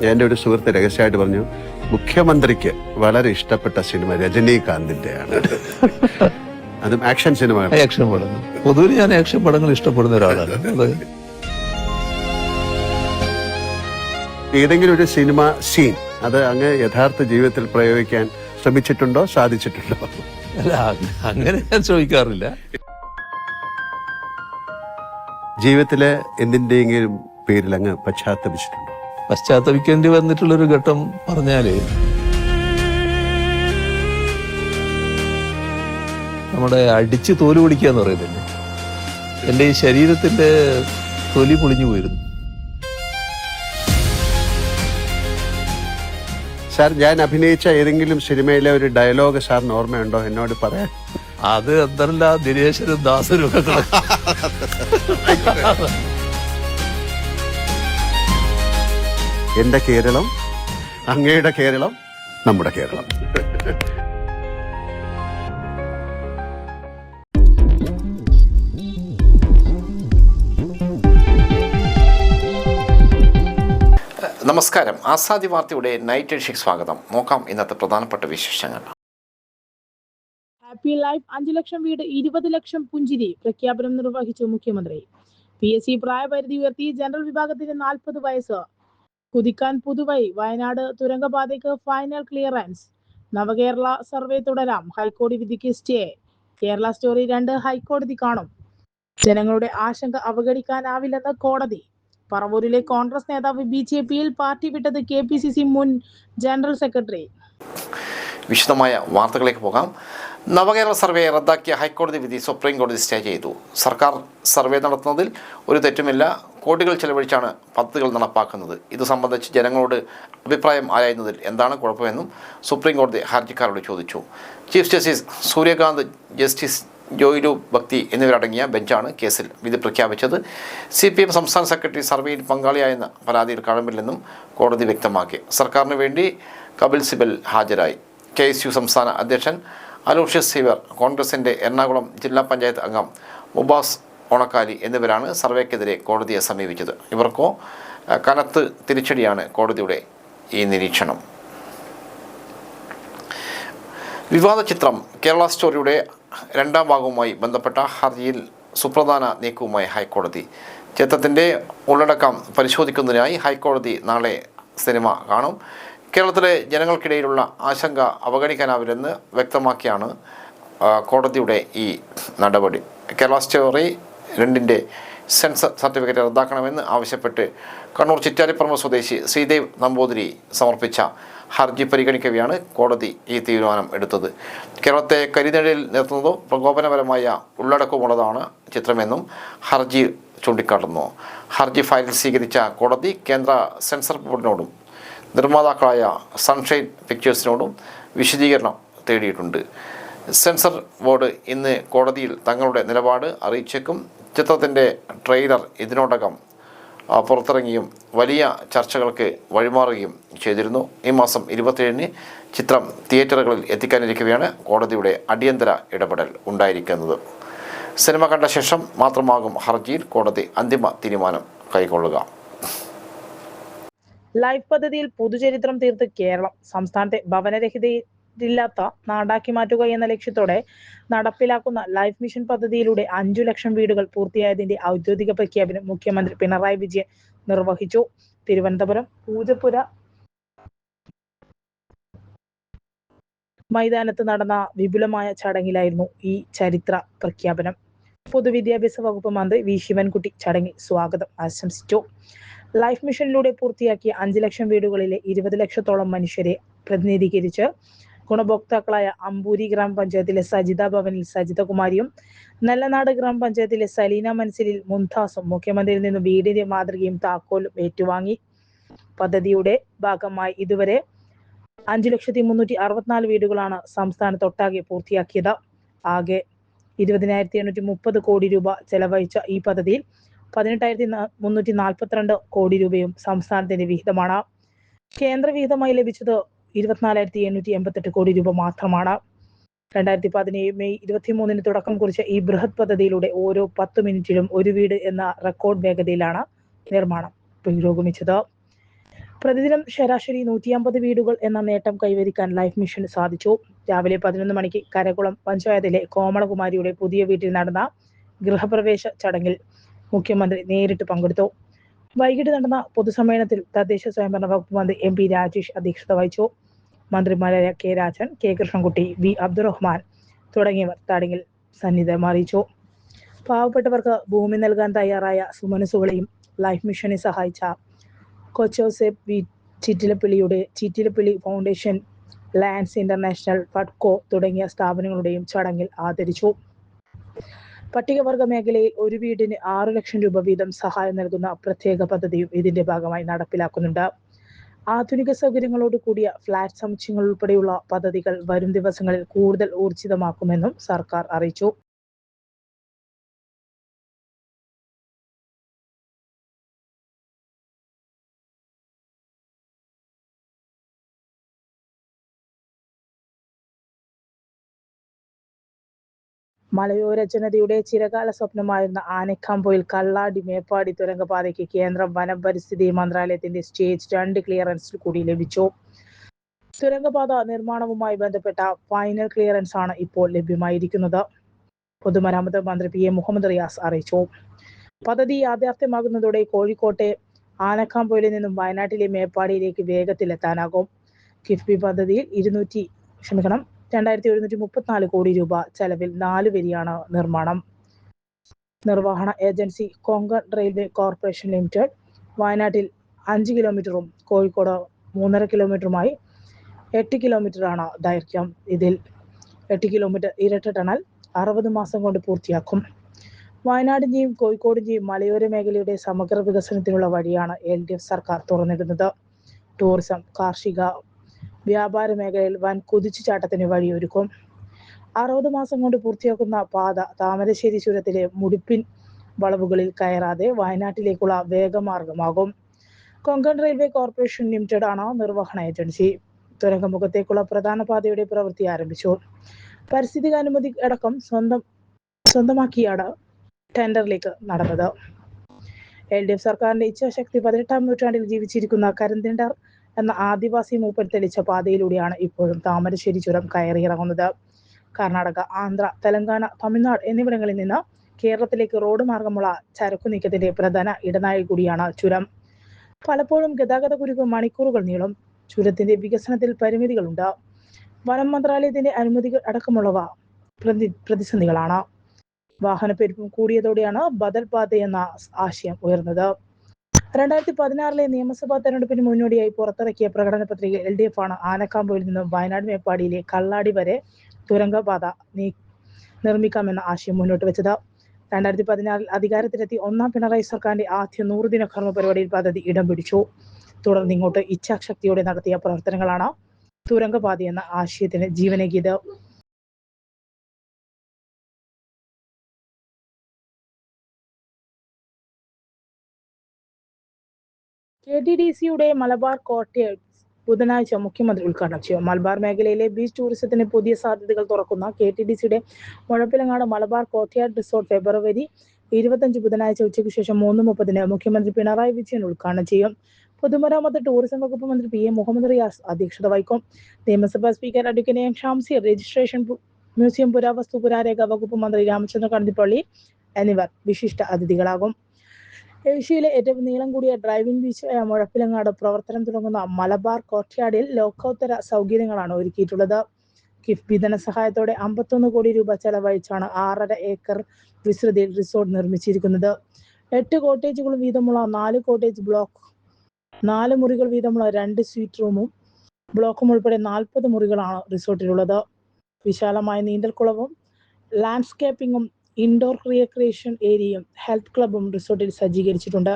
എൻ്റെ ഒരു സുഹൃത്ത് രഹസ്യമായിട്ട് പറഞ്ഞു, മുഖ്യമന്ത്രിക്ക് വളരെ ഇഷ്ടപ്പെട്ട സിനിമ രജനീകാന്തിന്റെയാണ്. അതും ആക്ഷൻ സിനിമ. ആക്ഷൻ പടങ്ങൾ പൊതുവിൽ ഞാൻ ആക്ഷൻ പടങ്ങൾ ഇഷ്ടപ്പെടുന്ന ഒരാളാണ്. ഏതെങ്കിലും ഒരു സിനിമ സീൻ അത് അങ്ങ് യഥാർത്ഥ ജീവിതത്തിൽ പ്രയോഗിക്കാൻ ശ്രമിച്ചിട്ടുണ്ടോ, സാധിച്ചിട്ടുണ്ടോ? അല്ല, അങ്ങനെ ഞാൻ ചോദിക്കാറില്ല. ജീവിതത്തിലെ എന്തിന്റെയെങ്കിലും പേരിൽ അങ്ങ് പശ്ചാത്തപിച്ചിട്ടുണ്ടോ? പശ്ചാത്തപിക്കേണ്ടി വന്നിട്ടുള്ളൊരു ഘട്ടം പറഞ്ഞാല്, നമ്മുടെ അടിച്ച് തോല് പൊളിക്കുക എന്ന് പറയുന്നില്ലേ, എൻ്റെ ഈ ശരീരത്തിന്റെ തൊലി പൊളിഞ്ഞു പോയിരുന്നു. സാർ, ഞാൻ അഭിനയിച്ച ഏതെങ്കിലും സിനിമയിലെ ഒരു ഡയലോഗ് സാറിന് ഓർമ്മയുണ്ടോ എന്നോട് പറയാൻ? അത് എന്തല്ല ദിനേശനും ദാസനും ഒക്കെ എന്റെ കേരളം, അങ്ങയുടെ കേരളം, നമ്മുടെ കേരളം. നമസ്കാരം. ആസാദി വാർത്തയുടെ നൈറ്റ് എഡിഷയ്ക്ക് സ്വാഗതം. നോക്കാം ഇന്നത്തെ പ്രധാനപ്പെട്ട വിശേഷങ്ങൾ. ഹാപ്പി ലൈഫ് 5 ലക്ഷം വീട് 20 ലക്ഷം പുഞ്ചിരി പ്രഖ്യാപനം നിർവഹിച്ചു മുഖ്യമന്ത്രി. PSC പ്രായപരിധി ഉയർത്തി. ജനറൽ വിഭാഗത്തിന് 40 വയസ്സ്. കുതിക്കാൻ പുതുവഴി. വയനാട് തുരങ്കപാതയ്ക്ക് ഫൈനൽ ക്ലിയറൻസ്. നവകേരള സർവേ തുടരാം. ഹൈക്കോടതി വിധിക്ക് സ്റ്റേ. കേരള സ്റ്റോറി 2 ഹൈക്കോടതി കാണും. ജനങ്ങളുടെ ആശങ്ക അവഗണിക്കാനാവില്ലെന്ന് കോടതി. പറവൂരിലെ കോൺഗ്രസ് നേതാവ് BJP-യിൽ പാർട്ടി വിട്ടത് KPCC മുൻ ജനറൽ സെക്രട്ടറി. വിശദമായ വാർത്തകളിലേക്ക് പോകാം. നവകേരള സർവേ റദ്ദാക്കിയ ഹൈക്കോടതി വിധി സുപ്രീം കോടതി സ്റ്റേ ചെയ്തു. സർക്കാർ സർവേ നടത്തുന്നതിൽ ഒരു തെറ്റുമില്ല. കോടികൾ ചെലവഴിച്ചാണ് പദ്ധതികൾ നടപ്പാക്കുന്നത്. ഇത് സംബന്ധിച്ച് ജനങ്ങളോട് അഭിപ്രായം ആരായുന്നതിൽ എന്താണ് കുഴപ്പമെന്നും സുപ്രീം കോടതി ഹർജിക്കാരോട് ചോദിച്ചു. ചീഫ് ജസ്റ്റിസ് സൂര്യകാന്ത്, ജസ്റ്റിസ് ജോയിലു ഭക്തി എന്നിവരടങ്ങിയ ബെഞ്ചാണ് കേസിൽ വിധി പ്രഖ്യാപിച്ചത്. CPM സംസ്ഥാന സെക്രട്ടറി സർവേയിൽ പങ്കാളിയായെന്ന പരാതിയിൽ കഴമ്പില്ലെന്നും കോടതി വ്യക്തമാക്കി. സർക്കാരിന് വേണ്ടി കപിൽ സിബൽ ഹാജരായി. KSU സംസ്ഥാന അധ്യക്ഷൻ അലോഷ്യസ് സീവർ, കോൺഗ്രസിൻ്റെ എറണാകുളം ജില്ലാ പഞ്ചായത്ത് അംഗം മുബാസ് ഓണക്കാലി എന്നിവരാണ് സർവേക്കെതിരെ കോടതിയെ സമീപിച്ചത്. ഇവർക്കോ കനത്ത് തിരിച്ചടിയാണ് കോടതിയുടെ ഈ നിരീക്ഷണം. വിവാദ ചിത്രം കേരള സ്റ്റോറിയുടെ 2ാം ഭാഗവുമായി ബന്ധപ്പെട്ട ഹർജിയിൽ സുപ്രധാന നീക്കവുമായി ഹൈക്കോടതി. ചിത്രത്തിൻ്റെ ഉള്ളടക്കം പരിശോധിക്കുന്നതിനായി ഹൈക്കോടതി നാളെ സിനിമ കാണും. കേരളത്തിലെ ജനങ്ങൾക്കിടയിലുള്ള ആശങ്ക അവഗണിക്കാനാവില്ലെന്ന് വ്യക്തമാക്കിയാണ് കോടതിയുടെ ഈ നടപടി. കേരള സ്റ്റോറി 2ൻ്റെ സെൻസർ സർട്ടിഫിക്കറ്റ് റദ്ദാക്കണമെന്ന് ആവശ്യപ്പെട്ട് കണ്ണൂർ ചിറ്റാരിപ്പറമ്പ് സ്വദേശി ശ്രീദേവ് നമ്പൂതിരി സമർപ്പിച്ച ഹർജി പരിഗണിക്കവെയാണ് കോടതി ഈ തീരുമാനം എടുത്തത്. കേരളത്തെ കരിനിഴലിൽ നിർത്തുന്നതോ പ്രകോപനപരമായ ഉള്ളടക്കമുള്ളതാണ് ചിത്രമെന്നും ഹർജി ചൂണ്ടിക്കാട്ടുന്നു. ഹർജി ഫയലിൽ സ്വീകരിച്ച കോടതി കേന്ദ്ര സെൻസർ ബോർഡിനോടും നിർമ്മാതാക്കളായ സൺഷൈൻ പിക്ചേഴ്സിനോടും വിശദീകരണം തേടിയിട്ടുണ്ട്. സെൻസർ ബോർഡ് ഇന്ന് കോടതിയിൽ തങ്ങളുടെ നിലപാട് അറിയിച്ചേക്കും. ചിത്രത്തിൻ്റെ ട്രെയിലർ ഇതിനോടകം പുറത്തിറങ്ങിയും വലിയ ചർച്ചകൾക്ക് വഴിമാറുകയും ചെയ്തിരുന്നു. ഈ മാസം 27-ന് ചിത്രം തിയേറ്ററുകളിൽ എത്തിക്കാനിരിക്കുകയാണ് കോടതിയുടെ അടിയന്തര ഇടപെടൽ ഉണ്ടായിരിക്കുന്നത്. സിനിമ കണ്ട ശേഷം മാത്രമാകും ഹർജിയിൽ കോടതി അന്തിമ തീരുമാനം കൈക്കൊള്ളുക. ലൈഫ് പദ്ധതിയിൽ പുതുചരിത്രം തീർത്ത് കേരളം. സംസ്ഥാനത്തെ ഭവനരഹിതരില്ലാത്ത നാടാക്കി മാറ്റുക എന്ന ലക്ഷ്യത്തോടെ നടപ്പിലാക്കുന്ന ലൈഫ് മിഷൻ പദ്ധതിയിലൂടെ 5 ലക്ഷം വീടുകൾ പൂർത്തിയായതിന്റെ ഔദ്യോഗിക പ്രഖ്യാപനം മുഖ്യമന്ത്രി പിണറായി വിജയൻ നിർവഹിച്ചു. തിരുവനന്തപുരം പൂജപ്പുര മൈതാനത്ത് നടന്ന വിപുലമായ ചടങ്ങിലായിരുന്നു ഈ ചരിത്ര പ്രഖ്യാപനം. പൊതുവിദ്യാഭ്യാസ വകുപ്പ് മന്ത്രി V ശിവൻകുട്ടി ചടങ്ങിൽ സ്വാഗതം ആശംസിച്ചു. ലൈഫ് മിഷനിലൂടെ പൂർത്തിയാക്കിയ 5 ലക്ഷം വീടുകളിലെ 20 ലക്ഷത്തോളം മനുഷ്യരെ പ്രതിനിധീകരിച്ച് ഗുണഭോക്താക്കളായ അമ്പൂരി ഗ്രാമപഞ്ചായത്തിലെ സജിത ഭവനിൽ സജിതകുമാരിയും നല്ലനാട് ഗ്രാമപഞ്ചായത്തിലെ സലീന മൻസിലിൽ മുംതാസും മുഖ്യമന്ത്രിയിൽ നിന്ന് വീടിന്റെ മാതൃകയും താക്കോലും ഏറ്റുവാങ്ങി. പദ്ധതിയുടെ ഭാഗമായി ഇതുവരെ 5,364 വീടുകളാണ് സംസ്ഥാനത്തൊട്ടാകെ പൂർത്തിയാക്കിയത്. ആകെ 20,830 കോടി രൂപ ചെലവഴിച്ച ഈ പദ്ധതിയിൽ 18,342 കോടി രൂപയും സംസ്ഥാനത്തിന്റെ വിഹിതമാണ്. കേന്ദ്ര വിഹിതമായി ലഭിച്ചത് 24,888 കോടി രൂപ മാത്രമാണ്. 2017 മെയ് 23-ന് തുടക്കം കുറിച്ച ഈ ബൃഹത് പദ്ധതിയിലൂടെ ഓരോ 10 മിനിറ്റിലും ഒരു വീട് എന്ന റെക്കോർഡ് വേഗതയിലാണ് നിർമ്മാണം പുരോഗമിച്ചത്. പ്രതിദിനം ശരാശരി 150 വീടുകൾ എന്ന നേട്ടം കൈവരിക്കാൻ ലൈഫ് മിഷന് സാധിച്ചു. രാവിലെ 11 മണിക്ക് കരകുളം പഞ്ചായത്തിലെ കോമളകുമാരിയുടെ പുതിയ വീട്ടിൽ നടന്ന ഗൃഹപ്രവേശ ചടങ്ങിൽ മുഖ്യമന്ത്രി നേരിട്ട് പങ്കെടുത്തു. വൈകിട്ട് നടന്ന പൊതുസമ്മേളനത്തിൽ തദ്ദേശ സ്വയംഭരണ വകുപ്പ് മന്ത്രി MP രാജേഷ് അധ്യക്ഷത വഹിച്ചു. മന്ത്രിമാരായ K Rajan, K Krishnankutty, V Abdurahman തുടങ്ങിയവർ ചടങ്ങിൽ സാന്നിധ്യം അറിയിച്ചു. പാവപ്പെട്ടവർക്ക് ഭൂമി നൽകാൻ തയ്യാറായ സുമനസുകളെയും ലൈഫ് മിഷനെ സഹായിച്ച കൊച്ചോസെപ്പ് വി ചിറ്റിലപ്പള്ളിയുടെ ചിറ്റിലപ്പള്ളി ഫൗണ്ടേഷൻ, ലാൻഡ്സ് ഇന്റർനാഷണൽ, ഫഡ്കോ തുടങ്ങിയ സ്ഥാപനങ്ങളുടെയും ചടങ്ങിൽ ആദരിച്ചു. പട്ടികവർഗ മേഖലയിൽ ഒരു വീടിന് 6 ലക്ഷം രൂപ വീതം സഹായം നൽകുന്ന പ്രത്യേക പദ്ധതിയും ഇതിന്റെ ഭാഗമായി നടപ്പിലാക്കുന്നുണ്ട്. ആധുനിക സൗകര്യങ്ങളോട് കൂടിയ ഫ്ളാറ്റ് സമുച്ചയങ്ങൾ ഉൾപ്പെടെയുള്ള പദ്ധതികൾ വരും ദിവസങ്ങളിൽ കൂടുതൽ ഊർജിതമാക്കുമെന്നും സർക്കാർ അറിയിച്ചു. മലയോര ജനതയുടെ ചിരകാല സ്വപ്നമായിരുന്ന ആനക്കാംപൊയിൽ കള്ളാടി മേപ്പാടി തുരങ്കപാതയ്ക്ക് കേന്ദ്ര വനം പരിസ്ഥിതി മന്ത്രാലയത്തിന്റെ സ്റ്റേജ് 2 ക്ലിയറൻസ് കൂടി ലഭിച്ചു. തുരങ്കപാത നിർമ്മാണവുമായി ബന്ധപ്പെട്ട ഫൈനൽ ക്ലിയറൻസ് ആണ് ഇപ്പോൾ ലഭ്യമായിരിക്കുന്നത്. പൊതുമരാമത്ത് മന്ത്രി PM മുഹമ്മദ് റിയാസ് അറിയിച്ചു. പദ്ധതി യാഥാർത്ഥ്യമാകുന്നതോടെ കോഴിക്കോട്ടെ ആനക്കാംപൊയിലിൽ നിന്നും വയനാട്ടിലെ മേപ്പാടിയിലേക്ക് വേഗത്തിലെത്താനാകും. കിഫ്ബി പദ്ധതിയിൽ 2134 കോടി രൂപ ചെലവിൽ 4 വരിയാണ് നിർമ്മാണം. നിർവഹണ agency Konkan railway corporation limited വയനാട്ടിൽ 5 കിലോമീറ്ററും കോഴിക്കോട് 3.5 കിലോമീറ്ററുമായി 8 കിലോമീറ്ററാണ് ദൈർഘ്യം. ഇതിൽ 8 കിലോമീറ്റർ ഇരട്ട ടണൽ 60 മാസം കൊണ്ട് പൂർത്തിയാക്കും. വയനാടിന്റെയും കോഴിക്കോടിന്റെയും മലയോര മേഖലയുടെ സമഗ്ര വികസനത്തിനുള്ള വഴിയാണ് LDF സർക്കാർ തുറന്നിടുന്നത്. ടൂറിസം, കാർഷിക, വ്യാപാര മേഖലയിൽ വൻ കുതിച്ചുചാട്ടത്തിന് വഴിയൊരുക്കും. 60 മാസം കൊണ്ട് പൂർത്തിയാക്കുന്ന പാത താമരശ്ശേരി ചുരത്തിലെ മുടിപ്പിൻ വളവുകളിൽ കയറാതെ വയനാട്ടിലേക്കുള്ള വേഗമാർഗമാകും. കൊങ്കൺ റെയിൽവേ കോർപ്പറേഷൻ ലിമിറ്റഡ് ആണ് നിർവഹണ ഏജൻസി. തുരങ്കമുഖത്തേക്കുള്ള പ്രധാന പാതയുടെ പ്രവൃത്തി ആരംഭിച്ചു. പരിസ്ഥിതി അനുമതി അടക്കം സ്വന്തമാക്കിയാണ് ടെൻഡറിലേക്ക് നടന്നത്. LDF സർക്കാരിന്റെ ഇച്ഛാശക്തി 18ാം നൂറ്റാണ്ടിൽ ജീവിച്ചിരിക്കുന്ന കരിന്തിണ്ടർ എന്ന ആദിവാസി മൂപ്പൻ തെളിച്ച പാതയിലൂടെയാണ് ഇപ്പോഴും താമരശ്ശേരി ചുരം കയറിയിറങ്ങുന്നത്. കർണാടക, ആന്ധ്ര, തെലങ്കാന, തമിഴ്നാട് എന്നിവിടങ്ങളിൽ നിന്ന് കേരളത്തിലേക്ക് റോഡ് മാർഗമുള്ള ചരക്കു നീക്കത്തിന്റെ പ്രധാന ഇടനാഴി കൂടിയാണ് ചുരം. പലപ്പോഴും ഗതാഗത കുരുക്ക് മണിക്കൂറുകൾ നീളും. ചുരത്തിന്റെ വികസനത്തിൽ പരിമിതികളുണ്ട്. വനം മന്ത്രാലയത്തിന്റെ അനുമതികൾ അടക്കമുള്ളവ പ്രതിസന്ധികളാണ്. വാഹനപ്പെരുപ്പം കൂടിയതോടെയാണ് ബദൽ പാത എന്ന ആശയം ഉയർന്നത്. 2016 നിയമസഭാ തെരഞ്ഞെടുപ്പിന് മുന്നോടിയായി പുറത്തിറക്കിയ പ്രകടന പത്രികയിൽ LDF ആണ് ആനക്കാംപൊയിൽ നിന്നും വയനാട് മേപ്പാടിയിലെ കള്ളാടി വരെ തുരങ്കപാത നിർമ്മിക്കാമെന്ന ആശയം മുന്നോട്ട് വെച്ചത്. 2016 അധികാരത്തിലെത്തി 1ാം പിണറായി സർക്കാരിന്റെ ആദ്യ 100 ദിന കർമ്മ പരിപാടിയിൽ പദ്ധതി ഇടം പിടിച്ചു. തുടർന്ന് ഇങ്ങോട്ട് ഇച്ഛാശക്തിയോടെ നടത്തിയ പ്രവർത്തനങ്ങളാണ് തുരങ്കപാത എന്ന ആശയത്തിന് ജീവനേകിയത്. KTDCയുടെ മലബാർ കോർട്ട്യാർഡ് ബുധനാഴ്ച മുഖ്യമന്ത്രി ഉദ്ഘാടനം ചെയ്യും. മലബാർ മേഖലയിലെ ബീച്ച് ടൂറിസത്തിന് പുതിയ സാധ്യതകൾ തുറക്കുന്ന KTDCയുടെ മുഴപ്പിലങ്ങാട് മലബാർ കോർട്ട്യാർഡ് റിസോർട്ട് ഫെബ്രുവരി 25 ബുധനാഴ്ച ഉച്ചയ്ക്ക് ശേഷം 3:30 മുഖ്യമന്ത്രി പിണറായി വിജയൻ ഉദ്ഘാടനം ചെയ്യും. പൊതുമരാമത്ത് ടൂറിസം വകുപ്പ് മന്ത്രി PM മുഹമ്മദ് റിയാസ് അധ്യക്ഷത വഹിക്കും. നിയമസഭാ speaker advocate M Shamseer, registration museum പുരാവസ്തു പുരാരേഖ വകുപ്പ് മന്ത്രി രാമചന്ദ്രൻ കടന്നപ്പള്ളി എന്നിവർ വിശിഷ്ട അതിഥികളാകും. ഏഷ്യയിലെ ഏറ്റവും നീളം കൂടിയ ഡ്രൈവിംഗ് ബീച്ചായ മുഴപ്പിലങ്ങാട് പ്രവർത്തനം തുടങ്ങുന്ന മലബാർ കോർട്ട്യാർഡിൽ ലോകോത്തര സൗകര്യങ്ങളാണ് ഒരുക്കിയിട്ടുള്ളത്. കിഫ്ബി ധനസഹായത്തോടെ 51 കോടി രൂപ ചെലവഴിച്ചാണ് 6.5 ഏക്കർ വിസ്തൃതിയിൽ റിസോർട്ട് നിർമ്മിച്ചിരിക്കുന്നത്. 8 കോട്ടേജുകൾ വീതമുള്ള 4 കോട്ടേജ് ബ്ലോക്ക്, 4 മുറികൾ വീതമുള്ള 2 സ്വീറ്റ് റൂമും ബ്ലോക്കും ഉൾപ്പെടെ 40 മുറികളാണ് റിസോർട്ടിലുള്ളത്. വിശാലമായ നീന്തൽക്കുളവും ലാൻഡ്സ്കേപ്പിംഗും ഇൻഡോർ റിക്രിയേഷൻ ഏരിയയും ഹെൽത്ത് ക്ലബും റിസോർട്ടിൽ സജ്ജീകരിച്ചിട്ടുണ്ട്.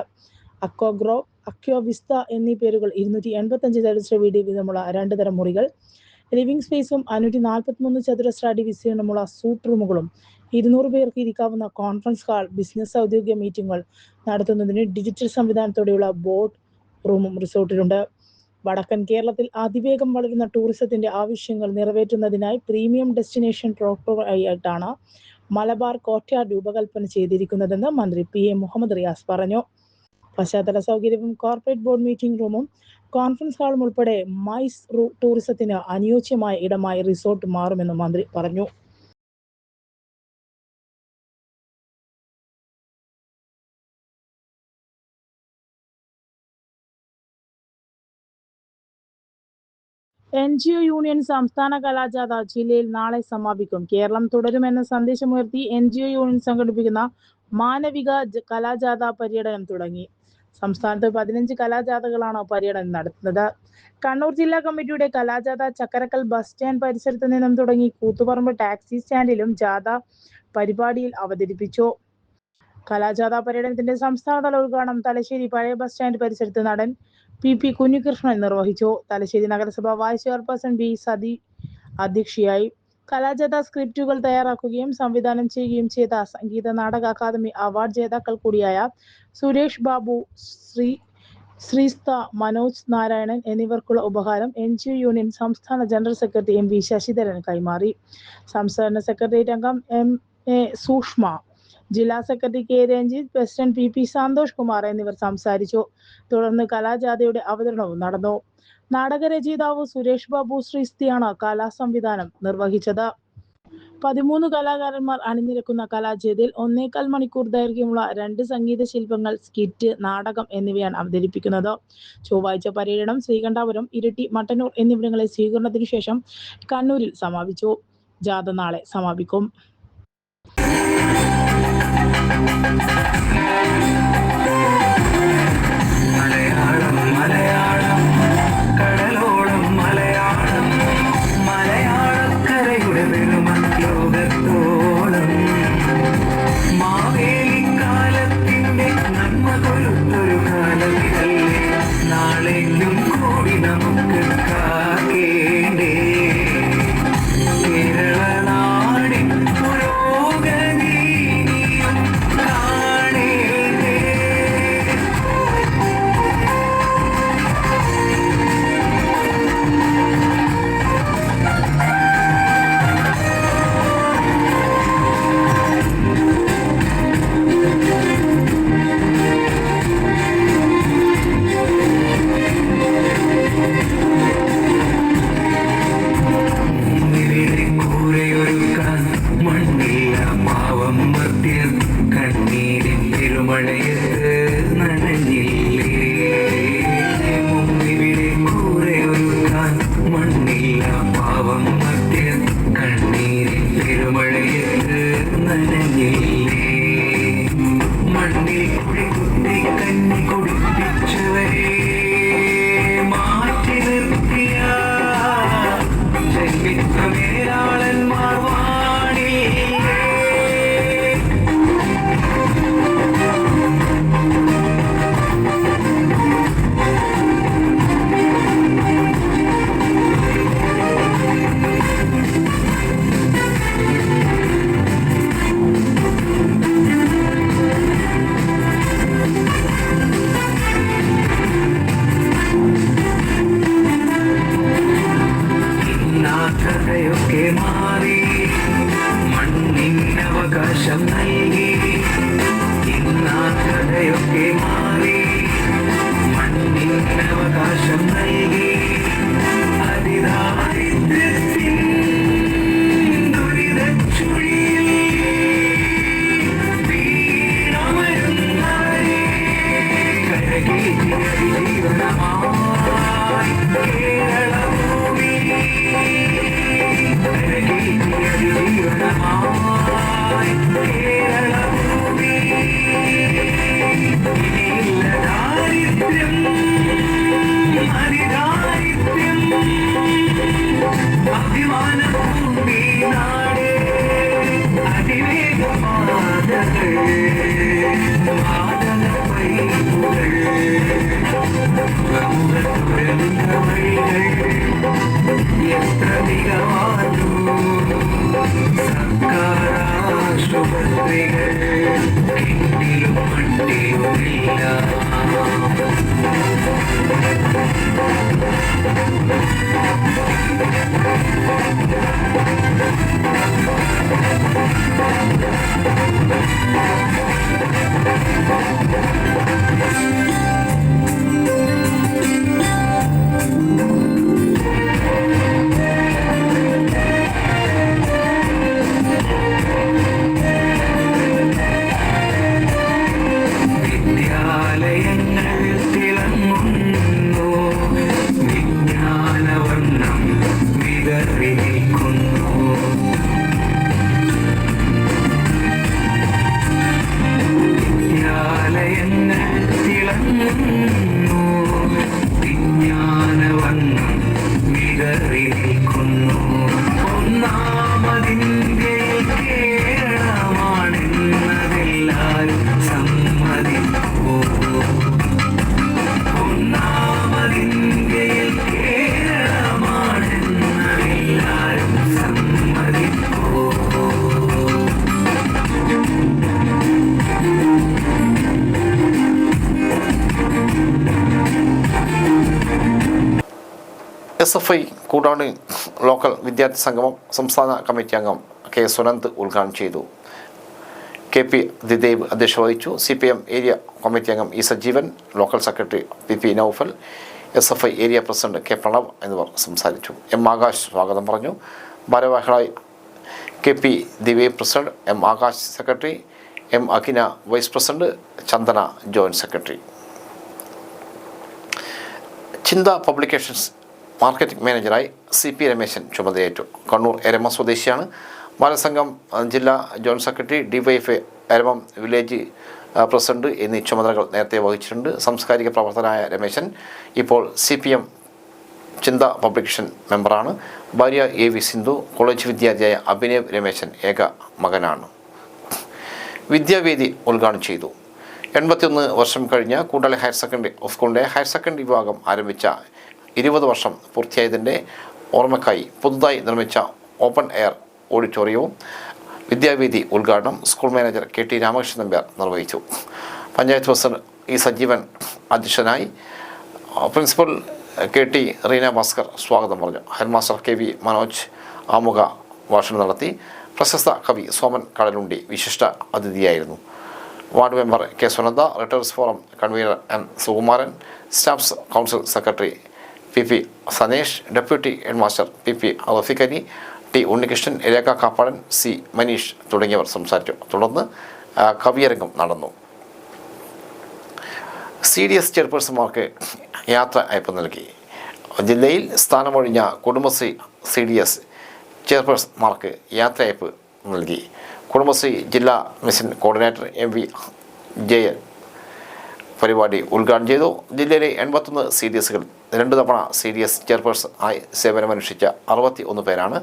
അക്വാഗ്രോ, അക്വാ വിസ്ത എന്നീ പേരുകൾ 285 ചതുരശ്ര വീതി വീതമുള്ള 2 തരം മുറികൾ, ലിവിംഗ് സ്പേസും 543 ചതുരശ്ര അടി വിസ്തീർണമുള്ള സൂട്ട് റൂമുകളും 200 പേർക്ക് ഇരിക്കാവുന്ന കോൺഫറൻസ് ഹാൾ, ബിസിനസ് ഔദ്യോഗിക മീറ്റിംഗുകൾ നടത്തുന്നതിന് ഡിജിറ്റൽ സംവിധാനത്തോടെയുള്ള ബോർഡ് റൂമും റിസോർട്ടിലുണ്ട്. വടക്കൻ കേരളത്തിൽ അതിവേഗം വളരുന്ന ടൂറിസത്തിന്റെ ആവശ്യങ്ങൾ നിറവേറ്റുന്നതിനായി പ്രീമിയം ഡെസ്റ്റിനേഷൻ പ്രോപ്പറായിട്ടാണ് മലബാർ കോർട്ട്യാർഡ് രൂപകൽപ്പന ചെയ്തിരിക്കുന്നതെന്ന് മന്ത്രി PM മുഹമ്മദ് റിയാസ് പറഞ്ഞു. പശ്ചാത്തല സൗകര്യവും കോർപ്പറേറ്റ് ബോർഡ് മീറ്റിംഗ് റൂമും കോൺഫറൻസ് ഹാളും ഉൾപ്പെടെ മൈസ് ടൂറിസത്തിന് അനുയോജ്യമായ ഇടമായി റിസോർട്ട് മാറുമെന്നും മന്ത്രി പറഞ്ഞു. NGO യൂണിയൻ സംസ്ഥാന കലാജാഥ ജില്ലയിൽ നാളെ സമാപിക്കും. കേരളം തുടരുമെന്ന സന്ദേശമുയർത്തി NGO യൂണിയൻ സംഘടിപ്പിക്കുന്ന മാനവിക കലാജാഥ പര്യടനം തുടങ്ങി. സംസ്ഥാനത്ത് 15 കലാജാഥകളാണ് പര്യടനം നടത്തുന്നത്. കണ്ണൂർ ജില്ലാ കമ്മിറ്റിയുടെ കലാജാഥ ചക്കരക്കൽ ബസ് സ്റ്റാൻഡ് പരിസരത്ത് നിന്നും തുടങ്ങി കൂത്തുപറമ്പ് ടാക്സി സ്റ്റാൻഡിലും ജാഥ പരിപാടിയിൽ അവതരിപ്പിച്ചു. കലാജാഥ പര്യടനത്തിന്റെ സംസ്ഥാനതല ഉദ്ഘാടനം തലശ്ശേരി പഴയ ബസ് സ്റ്റാൻഡ് പരിസരത്ത് നടൻ PP കുഞ്ഞികൃഷ്ണൻ നിർവഹിച്ചു. തലശ്ശേരി നഗരസഭ വൈസ് ചെയർപേഴ്സൺ B സതി അധ്യക്ഷയായി. കലാജാഥ സ്ക്രിപ്റ്റുകൾ തയ്യാറാക്കുകയും സംവിധാനം ചെയ്യുകയും ചെയ്ത സംഗീത നാടക അക്കാദമി അവാർഡ് ജേതാക്കൾ കൂടിയായ സുരേഷ് ബാബു, ശ്രീസ്ത, മനോജ് നാരായണൻ എന്നിവർക്കുള്ള ഉപഹാരം NGO യൂണിയൻ സംസ്ഥാന ജനറൽ സെക്രട്ടറി MV ശശിധരൻ കൈമാറി. സംസ്ഥാന സെക്രട്ടേറിയറ്റ് അംഗം MA സൂഷ്മ, ജില്ലാ secretary K Ranjith, president PP Santhosh Kumar എന്നിവർ സംസാരിച്ചു. തുടർന്ന് കലാജാഥയുടെ അവതരണവും നടന്നു. നാടകരചയിതാവ് സുരേഷ് ബാബു ശ്രീസ്തിയാണ് കലാസംവിധാനം നിർവഹിച്ചത്. 13 കലാകാരന്മാർ അണിനിരക്കുന്ന കലാജാഥയിൽ 1.25 മണിക്കൂർ ദൈർഘ്യമുള്ള 2 സംഗീത ശില്പങ്ങൾ, സ്കിറ്റ്, നാടകം എന്നിവയാണ് അവതരിപ്പിക്കുന്നത്. ചൊവ്വാഴ്ച പര്യടനം ശ്രീകണ്ഠാപുരം, ഇരിട്ടി, മട്ടന്നൂർ എന്നിവിടങ്ങളിൽ സ്വീകരണത്തിനു ശേഷം കണ്ണൂരിൽ സമാപിച്ചു. ജാഥ നാളെ സമാപിക്കും. Kerala SFI കൂടാണ്ട് ലോക്കൽ വിദ്യാർത്ഥി സംഗമം സംസ്ഥാന കമ്മിറ്റി അംഗം കെ സുനന്ദ് ഉദ്ഘാടനം ചെയ്തു. KP ദിദേവ് അധ്യക്ഷത വഹിച്ചു. CPM ഏരിയ കമ്മിറ്റി അംഗം E Sajeevan, local secretary PP Noufal, SFI area president K Pranav എന്നിവർ സംസാരിച്ചു. M ആകാശ് സ്വാഗതം പറഞ്ഞു. ഭാരവാഹികളായി KP Divev president, M Akash secretary, M Akhina vice president, Chandana joint secretary. Chintha publications marketing മാനേജറായി CP രമേശൻ ചുമതലയേറ്റു. കണ്ണൂർ എരമ സ്വദേശിയാണ്. ബാലസംഘം ജില്ലാ joint secretary, DYFA Eramam village president എന്നീ ചുമതലകൾ നേരത്തെ വഹിച്ചിട്ടുണ്ട്. സാംസ്കാരിക പ്രവർത്തകനായ രമേശൻ ഇപ്പോൾ CPM ചിന്ത പബ്ലിക്കേഷൻ മെമ്പറാണ്. ഭാര്യ AV സിന്ധു. കോളേജ് വിദ്യാർത്ഥിയായ അഭിനവ് രമേശൻ ഏക മകനാണ്. വിദ്യാവേദി ഉദ്ഘാടനം ചെയ്തു. 81 വർഷം കഴിഞ്ഞ കൂടാളി ഹയർ സെക്കൻഡറി സ്കൂളിൻ്റെ ഹയർ സെക്കൻഡറി വിഭാഗം ആരംഭിച്ച 20 വർഷം പൂർത്തിയായതിൻ്റെ ഓർമ്മക്കായി പുതുതായി നിർമ്മിച്ച ഓപ്പൺ എയർ ഓഡിറ്റോറിയവും വിദ്യാവേദി ഉദ്ഘാടനം school manager KT Ramakrishnan Nambiar നിർവഹിച്ചു. പഞ്ചായത്ത് പ്രസിഡന്റ് ഇ സജീവൻ അധ്യക്ഷനായി. പ്രിൻസിപ്പൽ KT റീന ഭാസ്കർ സ്വാഗതം പറഞ്ഞു. ഹെഡ്മാസ്റ്റർ KV മനോജ് ആമുഖ ഭാഷണം നടത്തി. പ്രശസ്ത കവി സോമൻ കടലുണ്ടി വിശിഷ്ട അതിഥിയായിരുന്നു. Ward member K Sunanda, retirees forum convener M Sukumaran, staffs council secretary PP Sanesh, deputy headmaster PP Rafeeqali, T Unnikrishnan, Rekha Kappadan, C Maneesh തുടങ്ങിയവർ സംസാരിച്ചു. തുടർന്ന് കവിയരങ്ങം നടന്നു. CDS ചെയർപേഴ്സൺമാർക്ക് യാത്ര അയപ്പ് നൽകി. ജില്ലയിൽ സ്ഥാനമൊഴിഞ്ഞ കുടുംബശ്രീ CDS ചെയർപേഴ്സൺമാർക്ക് യാത്രയയപ്പ് നൽകി. കുടുംബശ്രീ ജില്ലാ മിഷൻ കോർഡിനേറ്റർ MV ജയൻ പരിപാടി ഉദ്ഘാടനം ചെയ്തു. ജില്ലയിലെ 81 CDSകൾ 2 തവണ CDS ചെയർപേഴ്സൺ ആയി സേവനമനുഷ്ഠിച്ച 61 പേരാണ്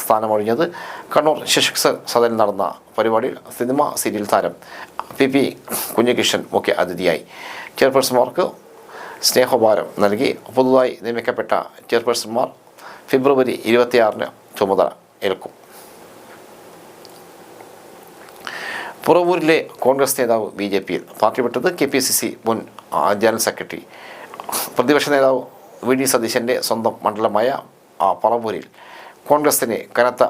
സ്ഥാനമൊഴിഞ്ഞത്. കണ്ണൂർ ശിശു സദനിൽ നടന്ന പരിപാടിയിൽ സിനിമ സീരിയൽ താരം PP കുഞ്ഞികൃഷ്ണൻ മുഖ്യ അതിഥിയായി. ചെയർപേഴ്സൺമാർക്ക് സ്നേഹോപഹാരം നൽകി. പുതുതായി നിയമിക്കപ്പെട്ട ചെയർപേഴ്സൺമാർ ഫെബ്രുവരി 26 ചുമതല ഏൽക്കും. പുറവൂരിലെ കോൺഗ്രസ് നേതാവ് BJPയിൽ പാർട്ടി വിട്ടത് KPCC മുൻ ജനറൽ സെക്രട്ടറി. പ്രതിപക്ഷ നേതാവ് VD സതീശൻ്റെ സ്വന്തം മണ്ഡലമായ പറവൂരിൽ കോൺഗ്രസിന് കനത്ത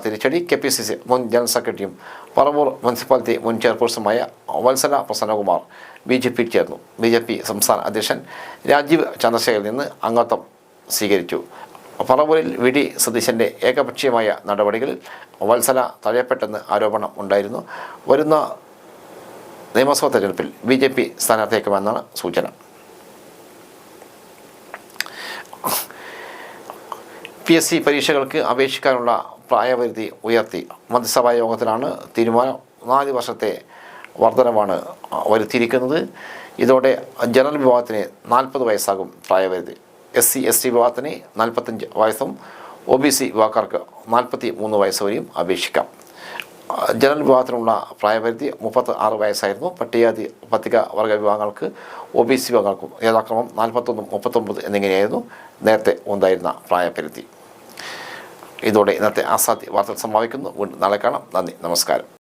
തിരിച്ചടി. KPCC മുൻ ജനറൽ സെക്രട്ടറിയും പറവൂർ മുനിസിപ്പാലിറ്റി മുൻ ചെയർപേഴ്സണുമായ വത്സല പ്രസന്നകുമാർ BJPയിൽ ചേർന്നു. BJP സംസ്ഥാന അധ്യക്ഷൻ രാജീവ് ചന്ദ്രശേഖറിൽ നിന്ന് അംഗത്വം സ്വീകരിച്ചു. പറവൂരിൽ VD സതീശൻ്റെ ഏകപക്ഷീയമായ നടപടികളിൽ വത്സല തഴയപ്പെട്ടെന്ന് ആരോപണം ഉണ്ടായിരുന്നു. വരുന്ന നിയമസഭാ തെരഞ്ഞെടുപ്പിൽ BJP സ്ഥാനാർത്ഥിയാക്കുമെന്നാണ് സൂചന. PSC പരീക്ഷകൾക്ക് അപേക്ഷിക്കാനുള്ള പ്രായപരിധി ഉയർത്തി. മന്ത്രിസഭാ യോഗത്തിലാണ് തീരുമാനം. 4 വർഷത്തെ വർധനവാണ് വരുത്തിയിരിക്കുന്നത്. ഇതോടെ ജനറൽ വിഭാഗത്തിന് 40 വയസ്സാകും പ്രായപരിധി. SC/ST വിഭാഗത്തിന് 45 വയസ്സും OBC വിഭാഗക്കാർക്ക് 43 വയസ്സ് വരെയും അപേക്ഷിക്കാം. ജനറൽ വിഭാഗത്തിനുള്ള പ്രായപരിധി 36 വയസ്സായിരുന്നു. പട്ടിക വർഗ വിഭാഗങ്ങൾക്ക് OBC വിഭാഗങ്ങൾക്കും യഥാക്രമം 41, 39 എന്നിങ്ങനെയായിരുന്നു നേരത്തെ ഉണ്ടായിരുന്ന പ്രായപരിധി. ഇതോടെ ഇന്നത്തെ ആസാദി വാർത്തകൾ സമാപിക്കുന്നു. വീണ്ടും നാളെ കാണാം. നന്ദി, നമസ്കാരം.